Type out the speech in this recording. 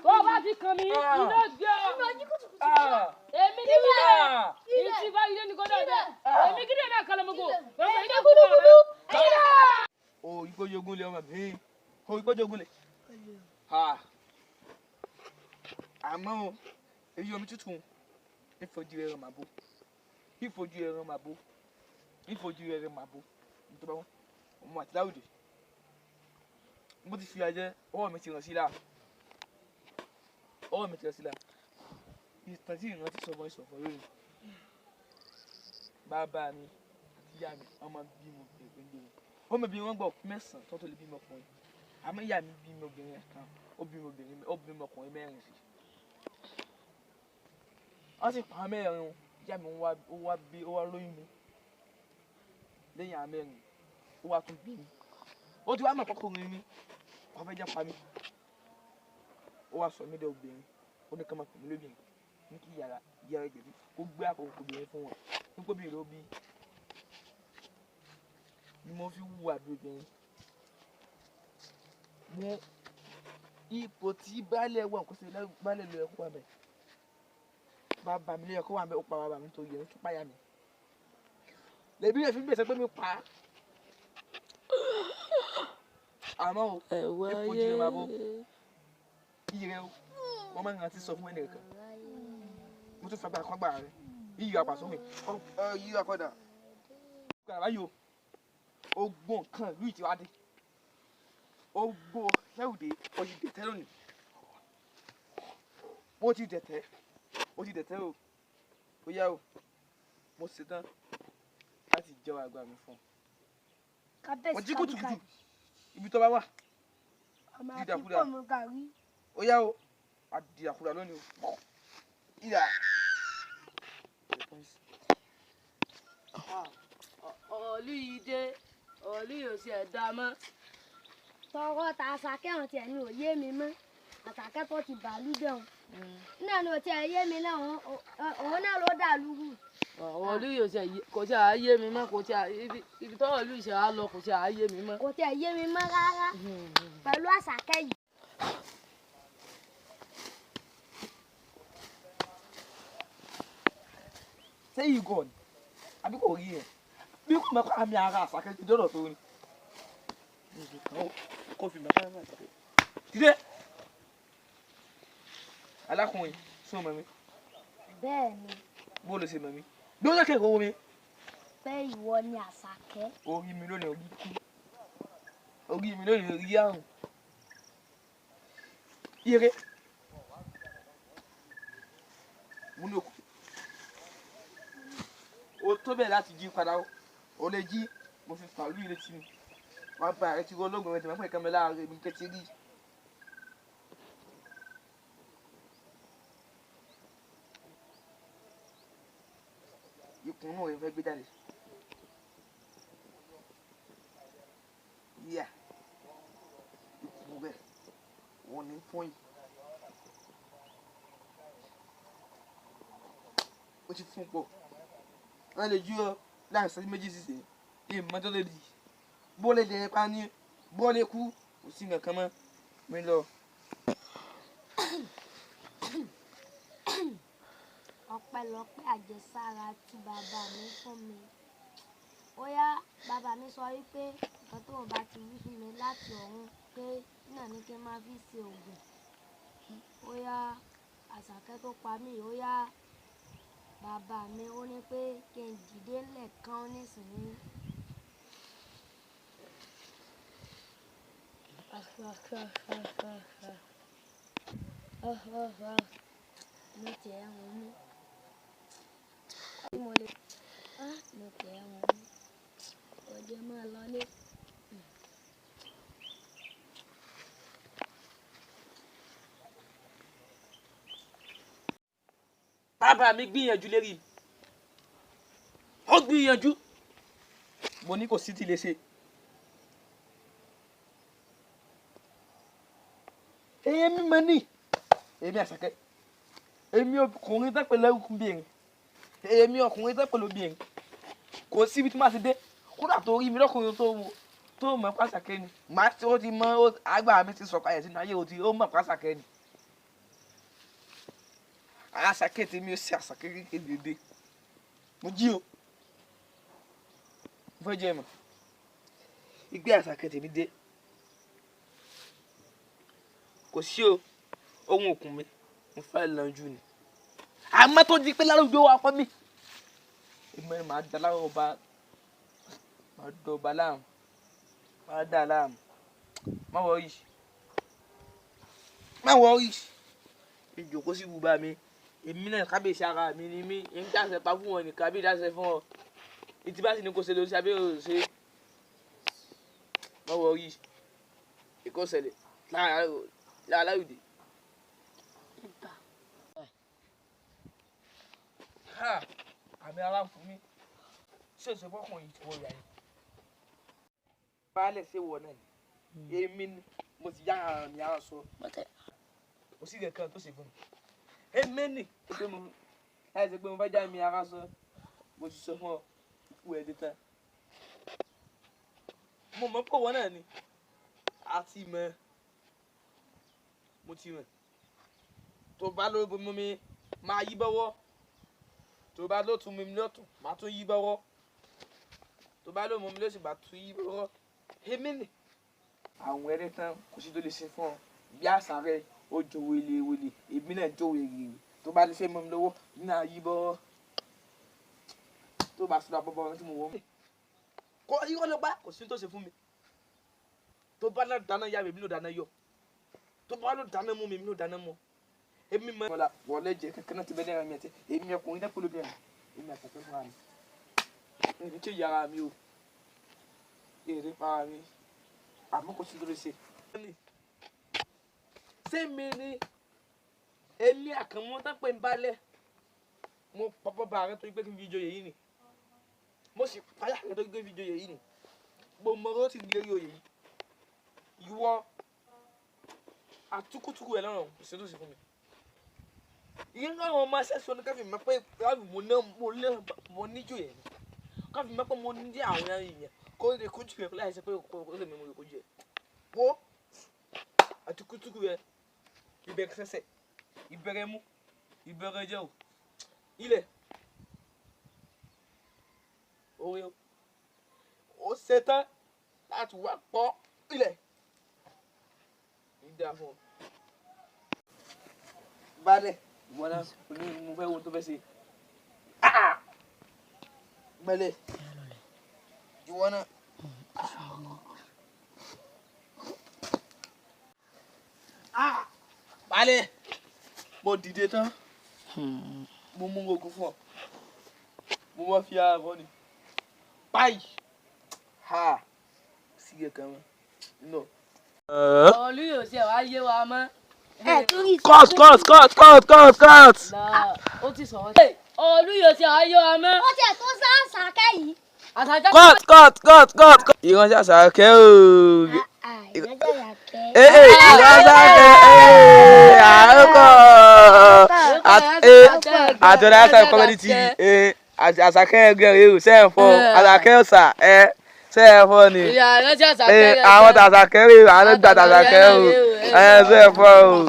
Tó bá fi kàn mí, iná gbé ọ. Èmi ní bẹ́ẹ̀. Ìtì bá ilé ní kọ́dọ̀ dẹ̀. Èmi kí ni náà kọ́lọ́ mú kó. Bàbá ilé kú bàbá. O ìgbójogún lé ọmọ mi. O ìgbójogún lé. Àmọ́ o, èyí omi tútù ìfojú ẹran màbó. Ìfojú ẹran màbó. Ìfojú ẹran màbó. Nítorí wọn, ọmọ àti láwùjọ. Mo ti fi àjẹ́ ọwọ́ mi ti ràn sí là. Ọwọ́ mi ti ràn sí là. Ìtàn tí ìrántí sọ̀bọ̀ ìsọ̀fọ̀ lórí. Bàbá mi àti ìyá mi, ọmọ bí mo bẹ̀rẹ̀ gbé. Ọmọ bí wọ́n gbọ́ 9 tó tó lè bímọ ọkùnrin. Àmọ́ ìyá mi bímọ obìnrin kan, ó bímọ ọkùnrin 4 sí. Wọ́n sì pa 4, ìyá mi ó wá lóyún mi. Lẹ́yìn 4, ó wá tún bí mi. Ó ti wá mọ̀ kọ́kọ́rin mi. Wọ́n fẹ́ jẹ́ pa mí. Ó wá sọ mí dé obìnrin. Ó ní ká máa pè mí lóbìnrin. Ní kí ìyá rẹ̀ gbẹ̀bí kó gbé àkókò obìnrin fún wọn. Ní kó bí ìlú bí ni mo fi wù àdúgbìnrin. Mo ipò tí baálẹ̀ wà kó sì baálẹ̀ ló yẹ kó wà bẹ́ẹ̀. Bàbá mi ló yẹ kó wà bẹ́ẹ̀, ó pa bàbá mi tó yẹ kó páyà mi. Lẹ́bí rẹ̀ fi gbèsè pé mi pa á. Àmọ́ o, ìfojú rẹ̀ máa bó. Iyì o, wọ́n máa ń rántí sọ fún ẹnì kan. Mo tún fẹ́ bá ẹ̀kọ́ gbà rẹ̀. Iyì àpàsọ́ mi. Iyì àkọ́dà. Báyìí o, ó gbọ́n kan ìlú ìtìwádìí. Ó gbọ́ lẹ́wùdé, ó ti dẹ̀tẹ́ lónìí. Ó ti dẹ̀tẹ́ o. Ó yá o, mo ṣetán láti jẹ́ àgbà mi fún ọ. Mo jí kùtùkùtù ibi tó bá wà. Dídàkúdà. Ó yá o, a dìdàkúdà lónìí o. Ìyá. Ọ̀lú yìí dé, ọ̀lú yóò ṣe ẹ̀dá mọ́. Tọrọ ta Asake hàn tiẹ̀ ní òye mi mọ́. Asake tó ti bàálù dẹ̀hùn. Náà ni ò tiẹ̀ yé mi náà, òun náà ló dà lúrù. Ọ̀lú yóò ṣe kò tí a yé mi mọ́, kò tí a ibi tọ́rọ̀ ọ̀lú ìṣe á lọ kò tí a yé mi mọ́. Kò tiẹ̀ yé mi mọ́ rárá pẹ̀lú Asake yìí. Ṣé yìí gọ̀ ni? Àbí kò rí ẹ̀? Bí kò mọ̀ àmì ara Asake ti dọ́dọ̀ tó ní. Kò fi mọ̀ àmì Asake. Dídé! Alákùnrin, sọ mọ̀ mi. Bẹ́ẹ̀ni. Bó ló ṣe mọ̀ mi? Bí ó lẹ́kẹ̀ẹ́ owó mi. Pé ìwọ ni Asake. Orí mi lónìí orí kú. Orí mi lónìí orí àrùn. Ire. Mo ní òkú. O tó bẹ́ẹ̀ láti jí padà o. O lè jí, mo fi fàálù ilé tí mi. Wọ́n bá ààrẹ ti rọ́ lóògùn rẹ̀ tí wọ́n pẹ̀ kẹ́mi láàárọ̀ èmi kẹ́tì rí. Ikùn náà rẹ̀ fẹ́ gbé jáde. Yíyà. Ikùn rẹ̀ wọ́n ní fún yìí. Ó ti fún pọ̀. Wọ́n lè jú ọ láàrin ìṣẹ́jú méjì sísè. Ìmọ̀ tó lè di. Bó lè dẹ̀ pa ní bó lè kú. Kò sí nǹkan mọ́. Mi lọ. Ọpẹ́lọpẹ́ àjẹsára tí bàbá mi fún mi. Ó yá bàbá mi sọ wípé nǹkan tó bá ti wí fún mi láti ọ̀run pé náà ní kí n máa fi ṣe oògùn. Ó yá Asake tó pa mí, ó yá bàbá mi ó ní pé kí n dìde lẹ́ẹ̀kan nísìnyí. Mo tiẹ̀ wọ́n mú. Mo lè mo tiẹ̀ wọ́n mú. Ọjọ́ máa lọlé. Bàbá mi gbìyànjú lérí. Ó gbìyànjú. Mo ní kò sí ti lè ṣe. Èmi mọ̀ ní. Èmi Asake. Èmi ọkùnrin tẹ́ pẹ̀lú obìnrin. Èmi ọkùnrin tẹ́ pẹ̀lú obìnrin. Kò síbi tí máa ti dé. Kódà tó rí mi lọ́kùnrin tó mọ̀ pé Asake ni. Màá tí ó ti mọ àgbà mi ti sọ̀kalẹ̀ sínú ayé ó mọ̀ pé Asake ni. Asake tèmi ó ṣe Asake kékeré dé. Mo jí o. Mo fẹ́ jẹ́ mọ̀. Ìgbé Asake tèmi dé. Kò sí o. Ohun òkun mi. Mo fẹ́ lànjú ni. Àmọ́ tó di pé lárúgbó wa pọ̀ mí. Ìmọ̀ ẹ̀ máa dá láwọn ọba. Máa dọ̀ba láàmú. Máa dá láàmú. Má worry. Má worry. Ìjókòó sí bùbá mi. Èmi náà kábíyèsí ara mi ni mí. Èmi dáṣẹ pa fún wọn ní kábíyèsí dáṣẹ fún ọ. Ìtì bá sì ní kò ṣe lóṣù àbí ò ṣe. Má worry. Ìkó ṣẹlẹ̀ láàláwìdì. Ha! Àmì ara fún mi. Ṣé o ṣe fọ́kùnrin tí wọ́n yà yìí? Baálẹ̀ ṣe wọ̀ náà ni. Èmi ni mo ti yá ara mi ara sọ. Kò sí kankan tó ṣe fún mi. Èmi ni pé mo láì ṣe pé mo fẹ́ já mi ara sọ. Mo ti sọ fún ọ kú ẹ̀ dé tán. Mo mọ̀ pé wọ́n náà ni. A ti mọ̀. Mo ti mọ̀. Tó bá ló mú mi máa yí bọ́wọ́. Tó bá ló tún mú mi lọ́tún máa tún yí bọ́wọ́. Tó bá ló mú mi lọ́sì máa tún yí bọ́wọ́. Èmi ni. Àwọn ẹrẹ́ tán kò sí tó lè ṣe fún ọ. Bí àṣà rẹ̀ ó jó wele. Èmi náà jó wele. Tó bá lè fẹ́ mọ́ mi lọ́wọ́ náà yí bọ́wọ́. Tó bá sọ́dọ̀ bọ́bọ́ tí mo wọ́. Kò irọ́ ló pa kò sí tó ṣe fún mi. Tó bá lọ dáná yá mi èmi ló dáná yọ. Tó bá lọ dáná mú mi èmi ló dáná mọ́. Èmi mọ̀ wọ́n la wọlé jẹ kankan náà ti bẹ́ẹ̀ lẹ́yìn mi àti èmi ọkùnrin dẹ́kun ló bẹ̀rẹ̀. Èmi àtàkùn fún wa mi. Èmi tí yàrá mi o. Èrè para mi. Àmọ́ kò sí tó lè ṣe. Ṣé mi ni èmi àkànmọ́ tán pé ń balẹ̀? Mo pọ́pọ́ bá ààrẹ torí pé kí n fi joyè yìí ni. Mo sì pàyà ààrẹ torí pé kí n fi joyè yìí ni. Gbogbo ọ̀rọ̀ ti di eré oyè yìí. Ìwọ àtúkùtùkù ẹ̀ lọ́rùn kò sí tó ṣe fún mi. Ìyẹn náà wọn máa ṣẹ́sọ ní káfí mọ́ pé mo níjò yẹn. Káfí mọ́ pé mo ní àwọn èèyàn kó lè kojú yẹn láì ṣe pé ó lè mímú kojú yẹn. Wo àtúkùtùkù yẹn ìbẹ̀rẹ̀ sẹ́sẹ̀ ìbẹ̀rẹ̀ mú ìbẹ̀rẹ̀ jẹ́ o. Ilẹ̀ òwe ó ṣetán láti wá pọ̀ ilẹ̀ ìdá fún ọ. Baálẹ̀ ìwọ náà mo fẹ́ wo tó fẹ́ ṣe. Gbẹ̀lẹ̀ ìwọ náà. Baálẹ̀ mo dìde tán. Mo mú ogun fún ọ. Mo wá fi ara bọ́ ni. Báyìí. Ha! Sí kankan mọ́. No. Olú yóò ṣe wá yé wa mọ́. Cut. Ó ti sọ̀rọ̀. Olú yóò ṣe wá yé wa mọ́. Ó tiẹ̀ tó sá Asake yìí. Cut. Ìránṣẹ́ Asake o. Ìránṣẹ́ Asake. Àjọ̀dá Asake Comedy TV. Asake ẹgbẹ́ rẹ̀ o. Sẹ́yìn fọ́. Asake ọ̀sà. Sẹ́yìn fọ́ ni. Àwọn tàṣàkẹ́ rẹ̀ àwọn ọgbà tàṣàkẹ́ o. Sẹ́yìn fọ́ o.